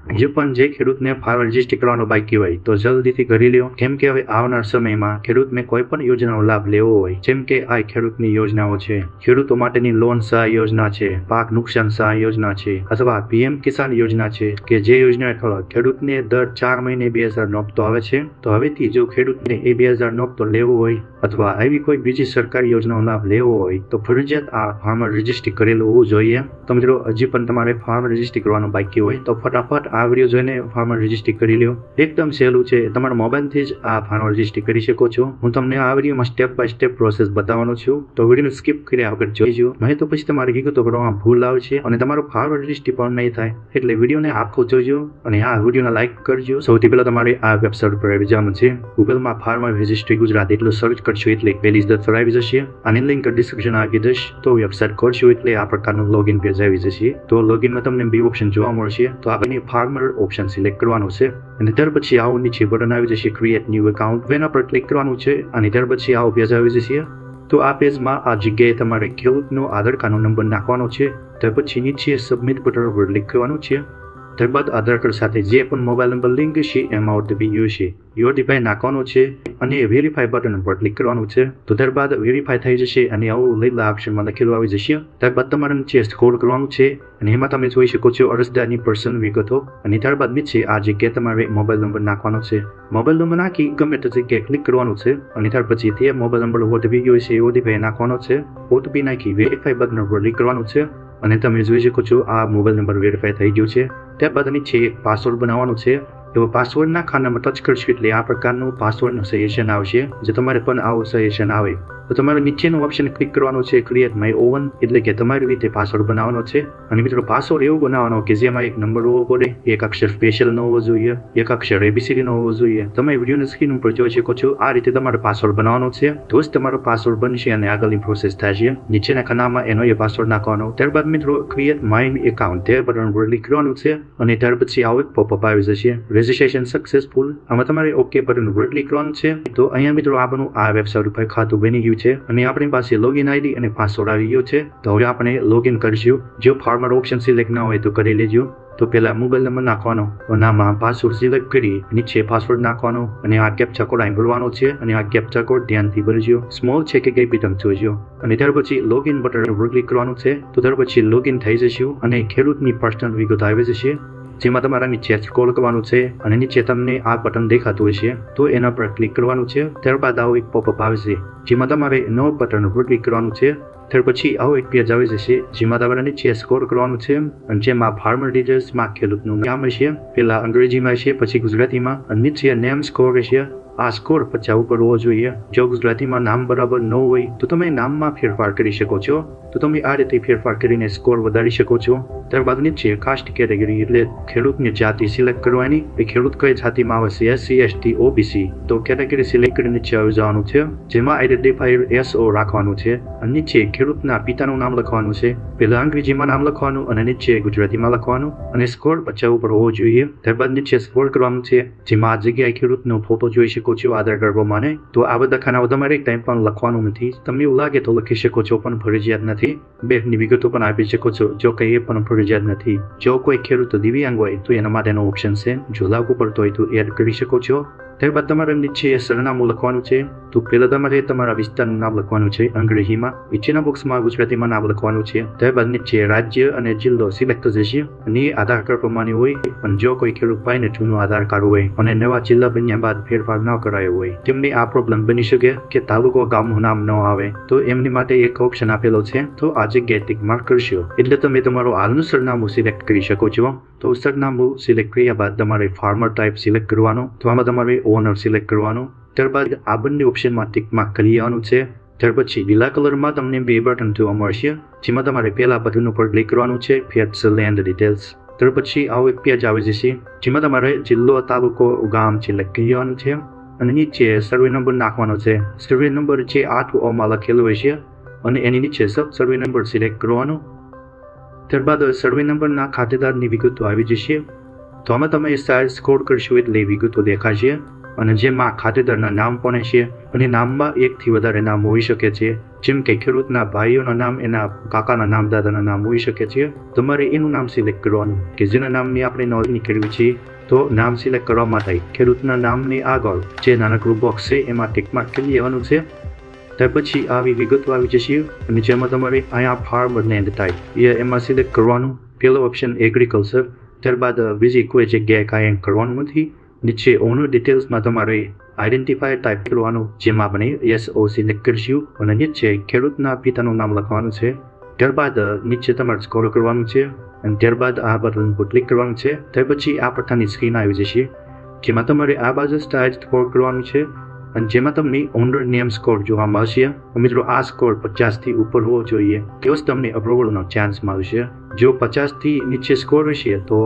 હજુ પણ જે ખેડૂતને ફાર્મ રજીસ્ટ્રી કરવાનો બાકી હોય તો જલ્દીથી કરી લ્યો, કેમ કે હવે આવનાર સમયમાં ખેડૂતને કોઈ પણ યોજનાનો લાભ લેવો હોય, જેમ કે આ ખેડૂતની યોજનાઓ છે, ખેડૂતો માટેની લોન સહાય યોજના છે, પાક નુકસાન સહાય યોજના છે, અથવા પીએમ કિસાન યોજના છે, કે જે યોજના હેઠળ ખેડૂતને દર 4 મહિને 2000 નો હપ્તો આવે છે, તો હવેથી જો ખેડૂતને એ 2000 નો હપ્તો લેવો હોય અથવા આવી કોઈ બીજી સરકારી યોજનાનો લાભ લેવો હોય તો ફરજિયાત આ ફાર્મર રજીસ્ટ્રી કરેલું હોવું જોઈએ. તો મિત્રો હજી પણ તમારે ફાર્મર રજીસ્ટ્રી કરવાનું બાકી હોય તો ફટાફટ આ વિડીયો જોઈને ફાર્મર રજીસ્ટ્રી કરી લ્યો. એકદમ સહેલું છે, તમારા મોબાઈલથી જ આ ફાર્મર રજીસ્ટ્રી કરી શકો છો. હું તમને આ વિડીયોમાં સ્ટેપ બાય સ્ટેપ પ્રોસેસ બતાવવાનો છું, તો વિડીયોને સ્કીપ કર્યા વગર જોઈજો, નહીં તો પછી તમારી વિગતો ભરવામાં ભૂલ આવશે અને તમારો ફાર્મર રજીસ્ટ્રી પણ નહીં થાય. એટલે વિડીયોને આખો જોજો અને આ વિડીયોને લાઈક કરજો. સૌથી પહેલા તમારે આ વેબસાઇટ પર આવી જવાનું છે. ગૂગલમાં ફાર્મર રજીસ્ટ્રી ગુજરાત એટલું સર્ચ કરશો એટલે પહેલી જ તરફ આવી જશે. આની લિંક ડિસ્ક્રિપ્શન આપી દઈશ. તો વેબસાઇટ ખોલશો એટલે આ પ્રકારનું લોગિન પેજ આવી જશે. તો લોગિનમાં તમને બે ઓપ્શન જોવા મળશે. તો આપણે ફાર્મર ઓપ્શન સિલેક્ટ કરવાનું છે અને ત્યાર પછી આવું નીચે બટન આવી જશે ક્રિએટ ન્યૂ એકાઉન્ટ, એના પર ક્લિક કરવાનું છે અને ત્યાર પછી આવું પેજ આવી જશે. તો આ પેજમાં આ જગ્યાએ તમારે ખેડૂતનો આધાર કાર્ડનો નંબર નાખવાનો છે. ત્યાર પછી નીચે સબમિટ બટન પર ક્લિક કરવાનું છે. ત્યારબાદ આધાર કાર્ડ સાથે જે પણ મોબાઈલ નંબર લિંક છે એમાં ઓટીપી જોઈશે. ઓટીપી નાખવાનો છે અને વેરીફાઈ બટન પર ક્લિક કરવાનું છે. તો ત્યારબાદ વેરીફાઈ થઈ જશે અને આવું લીલા અક્ષરમાં લખેલું આવી જશે. ત્યારબાદ તમારે નીચે સ્ક્રોલ કરવાનું છે અને એમાં તમે જોઈ શકો છો અરજદારની પર્સનલ વિગતો અને ત્યારબાદ નીચે આ જગ્યાએ તમારે મોબાઈલ નંબર નાખવાનો છે. મોબાઈલ નંબર નાખી ગમે તે જગ્યાએ ક્લિક કરવાનું છે અને ત્યાર પછી તે મોબાઈલ નંબર ઓટીપી જોઈશે એ ઓટીપી નાખવાનો છે. ઓટીપી નાખી વેરીફાઈ બટન પર ક્લિક કરવાનું છે અને તમે જોઈ શકો છો આ મોબાઈલ નંબર વેરીફાઈ થઈ ગયો છે. ત્યારબાદ નીચે એક પાસવર્ડ બનાવવાનો છે. એવો પાસવર્ડના ખાનામાં ટચ કરશો એટલે આ પ્રકારનું પાસવર્ડનું સજેશન આવશે. જો તમારે પણ આવું સજેશન આવે તો તમારે નીચેનું ઓપ્શન ક્લિક કરવાનું છે ક્રિએટ માય ઓવન, એટલે કે તમારી રીતે પાસવર્ડ બનાવવાનો છે. અને મિત્રો પાસવર્ડ એવો બનાવવાનો કે જેમાં એક નંબર હોવો પડે, એક અક્ષર સ્પેશિયલ ન હોવો જોઈએ, એક અક્ષર એબીસીડી ન હોવો જોઈએ. તમે વિડીયોની સ્ક્રીન ઉપર જોઈ શકો છો આ રીતે તમારે પાસવર્ડ બનાવવાનો છે. તો જ તમારો પાસવર્ડ બનશે અને આગળની પ્રોસેસ થશે. નીચેના ખાનામાં એનો એ પાસવર્ડ નાખવાનો. ત્યારબાદ મિત્રો ક્રિએટ માય એકાઉન્ટ તે બટન પર ક્લિક કરવાનું છે અને ત્યાર પછી આવો એક પોપઅપ આવી જશે રજીસ્ટ્રેશન સક્સેસફુલ. આમાં તમારે ઓકે બટન પર ક્લિક કરવાનું છે. તો અહીંયા મિત્રો આપણું આ વેબસાઇટ ઉપર ખાતું બની ગયું છે અને આપણી પાસે લોગિન આઈડી અને પાસવર્ડ આવી ગયો છે. તો હવે આપણે લોગિન કરીશું. જો ફાર્મર ઓપ્શન સિલેક્ટ ના હોય તો કરી લેજો. તો પહેલા મોબાઈલ નંબર નાખવાનો અને આમાં પાસવર્ડ સિલેક્ટ કરી નીચે પાસવર્ડ નાખવાનો અને આ કેપ્ચા કોડ અહીં ભરવાનો છે અને આ કેપ્ચા કોડ ધ્યાનથી ભરજો. સ્મોલ છે કે કેપિટલ જોજો અને ત્યાર પછી લોગિન બટન પર ક્લિક કરવાનું છે. તો ત્યાર પછી લોગિન થઈ જશું અને ખેડૂતની પર્સનલ વિગત આવી જશે, જેમાં તમારા નીચે સ્ક્રોલ કરવાનું છે અને નીચે તમને આ બટન દેખાતું હશે તો એના પર ક્લિક કરવાનું છે. ત્યારબાદ આવું એક પોપઅપ આવશે જેમાં તમારે નો બટન પર ક્લિક કરવાનું છે. ત્યાર પછી આવો એક પેજ આવી જશે જેમાં તમારે નીચે સ્ક્રોલ કરવાનું છે અને જેમાં ફાર્મર ડિટેલ્સમાં ખેડૂતનું નામ હશે, પેલા અંગ્રેજીમાં હશે પછી ગુજરાતીમાં અને નીચે નેમ સ્કોર હશે. આ સ્કોર 50 ઉપર હોવો જોઈએ. જો ગુજરાતીમાં નામ બરાબર ન હોય તો તમે નામમાં ફેરફાર કરી શકો છો. તો તમે આ રીતે ફેરફાર કરીને સ્કોર વધારી શકો છો. ત્યારબાદ નીચે કાસ્ટ કેટેગરી એટલે ખેડૂતની જાતિ સિલેક્ટ કરવાની. એ ખેડૂત કઈ જાતિમાં આવે છે, SC ST OBC. તો કેટેગરી સિલેક્ટ કરી નીચે આવી જવાનું છે જેમાં આઈડેન્ટિફાયર SO રાખવાનું છે અને નીચે ખેડૂતના પિતાનું નામ લખવાનું છે. પહેલા અંગ્રેજીમાં નામ લખવાનું અને નીચે ગુજરાતીમાં લખવાનું અને સ્કોર 50 ઉપર હોવો જોઈએ. ત્યારબાદ નીચે સ્ક્રોલ કરવાનું છે જેમાં આ જગ્યાએ ખેડૂતનો ફોટો જોઈ શકો છો આધાર કાર્ડ પ્રમાણે. તો આ બધા ખાનાઓ તમારે એક ટાઈમ પણ લખવાનું નથી. તમને એવું લાગે તો લખી શકો છો પણ ફરજિયાત નથી. બેંકની વિગતો પણ આપી શકો છો, જો કે એ પણ ફરજિયાત નથી. જો કોઈ ખેડૂત દિવ્યાંગ હોય તો એના માટેનો ઓપ્શન છે. જો લાગુ પડતો હોય તો એડ કરી શકો છો. ત્યારબાદ તમારે નીચે સરનામું લખવાનું છે. તો પહેલા તમારે તમારા વિસ્તારનું નામ લખવાનું છે અંગ્રેજીમાં, નીચેના બોક્સમાં ગુજરાતીમાં નામ લખવાનું છે. ત્યારબાદ નીચે રાજ્ય અને જિલ્લો સિલેક્ટ થશે અને આધાર કાર્ડ પ્રમાણે હોય. પણ જો કોઈ ખેડૂત ભાઈને જૂનું આધાર કાર્ડ હોય અને નવા જિલ્લા બન્યા બાદ ફેરફાર ન કરાયો હોય તેમને આ પ્રોબ્લેમ બની શકે કે તાલુકો ગામનું નામ ન આવે. તો એમની માટે એક ઓપ્શન આપેલો છે. તો આ જગ્યાએ ટિક માર્ક કરશો એટલે તમે તમારું હાલનું સરનામું સિલેક્ટ કરી શકો છો. તો સરનામું સિલેક્ટ કર્યા બાદ તમારે ફાર્મર ટાઈપ સિલેક્ટ કરવાનો. તો આમાં તમારે ઓનર સિલેક્ટ કરવાનું. ત્યારબાદ આ બંને ઓપ્શનમાં ટિક માર્ક કરી લેવાનું છે. ત્યાર પછી લીલા કલરમાં તમને બે બટન જોવા મળશે જેમાં તમારે પહેલા બટન ઉપર ક્લિક કરવાનું છે ફેચ લેન્ડ ડિટેલ્સ. ત્યાર પછી આવો એક પેજ આવી જશે જેમાં તમારે જિલ્લો, તાલુકો, ગામ સિલેક્ટ કરવાનું છે અને નીચે સર્વે નંબર નાખવાનો છે. સર્વે નંબર છે 8 માં લખેલો હોય છે અને એની નીચે સબ સર્વે નંબર સિલેક્ટ કરવાનો. ત્યારબાદ સર્વે નંબરના ખાતેદારની વિગતો આવી જશે. તો આમાં તમે સાઈડ સ્ક્રોલ કરશો એટલે વિગતો દેખાશે અને જેમાં ખાતેદારના નામ પણ હશે અને નામમાં એકથી વધારે નામ હોઈ શકે છે, જેમ કે ખેડૂતના ભાઈઓના નામ એના કાકાના નામ દાદાના નામ હોઈ શકે છે. તમારે એનું નામ સિલેક્ટ કરવાનું કે જેના નામની આપણે નોંધણી કરવી છે. તો નામ સિલેક્ટ કરવા માટે ખેડૂતના નામની આગળ જે નાનકડું બોક્સ છે એમાં ટિક માર્ક કરી લેવાનું છે. ત્યાર પછી આવી વિગતો આવી જશે અને જેમાં તમારે અહીંયા ફાર્મર લેન્ડ ટાઈપ એમાં સિલેક્ટ કરવાનું. પહેલો ઓપ્શન એગ્રીકલ્ચર, ત્યારબાદ બીજી કોઈ જગ્યાએ કાંઈ કરવાનું નથી. નીચે ઓનર ડિટેલ્સમાં તમારે આઈડેન્ટિફાયર ટાઈપ કરવાનું, જેમાં આપણે SO સિલેક્ટ કરીશું અને નીચે ખેડૂતના પિતાનું નામ લખવાનું છે. ત્યારબાદ નીચે તમારે સ્ક્રોલ કરવાનું છે અને ત્યારબાદ આ બટન પર ક્લિક કરવાનું છે. ત્યાર પછી આ પ્રકારની સ્ક્રીન આવી જશે, જેમાં તમારે આ બાજુ સ્ટાઇલ સ્કોર કરવાનું છે અને જેમાં તમને ઓનર નેમ સ્કોર જોવા મળશે. મિત્રો, આ સ્કોર 50 થી ઉપર હોવો જોઈએ, તો જ તમને અપ્રુવલનો ચાન્સ મળશે. જો 50 થી નીચે સ્કોર હશે તો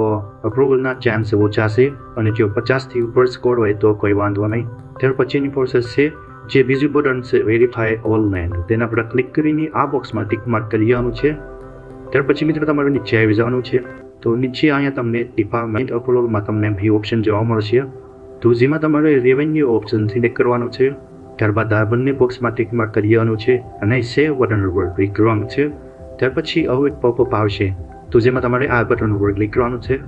અપ્રુવલના ચાન્સ ઓછા છે અને જો 50 થી ઉપર સ્કોર હોય તો કોઈ વાંધો નહીં. ત્યાર પછીની પ્રોસેસ છે જે બીજું બટન છે વેરીફાય ઓલ લેન્ડ, તેના પર ક્લિક કરીને આ બોક્સમાં ટિક માર્ક કરી દેવાનું છે. ત્યાર પછી મિત્રો તમારે નીચે આવી જવાનું છે. તો નીચે અહીંયા તમને ડિપાર્ટમેન્ટ અપ્રુવલમાં તમને બે ઓપ્શન જોવા મળશે. તો જેમાં તમારે રેવન્યુ ઓપ્શન સિલેક્ટ કરવાનું છે. ત્યારબાદ આ બંને બોક્સમાં ટિક માર્ક કરી દેવાનું છે અને સેવ બટન ઉપર ક્લિક કરવાનું છે. ત્યાર પછી આવું એક પોપઅપ આવશે, તો જેમાં તમારે આ બટન ઉપર ક્લિક કરવાનું છે.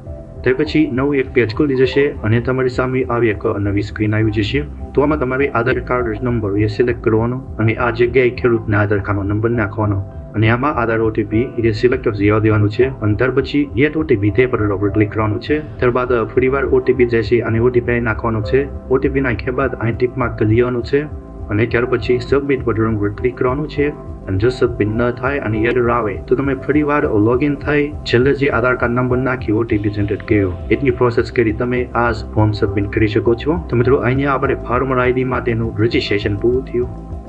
ત્યાર પછી નવું એક પેજ ખુલી જશે અને તમારી સામે આવી એક નવી સ્ક્રીન આવી જશે. તો આમાં તમારે આધાર કાર્ડ નંબર એ સિલેક્ટ કરવાનો અને આ જગ્યાએ ખેડૂતના આધાર કાર્ડનો નંબર નાખવાનો અને આમાં આધાર OTP એ સિલેક્ટ જવા દેવાનું છે. અને ત્યાર પછી ગેટ OTP તે પર ક્લિક કરવાનું છે. ત્યારબાદ ફરીવાર OTP જશે અને OTP નાખવાનો છે. OTP નાખ્યા બાદ અહીં ટિક માર્ક કરી દેવાનું છે અને ત્યાર પછી સબમિટ બટન પર ક્લિક કરવાનું છે. અને જો સબમિટ ન થાય અને એરર આવે તો તમે ફરીવાર લોગિન થઈ છેલ્લે જે આધાર કાર્ડ નંબર નાખી OTP જનરેટ કર્યો એટલી પ્રોસેસ કરી તમે આ ફોર્મ સબમિટ કરી શકો છો. તો મિત્રો, અહીંયા આપણે ફાર્મર ID માટેનું રજીસ્ટ્રેશન પૂરું થયું.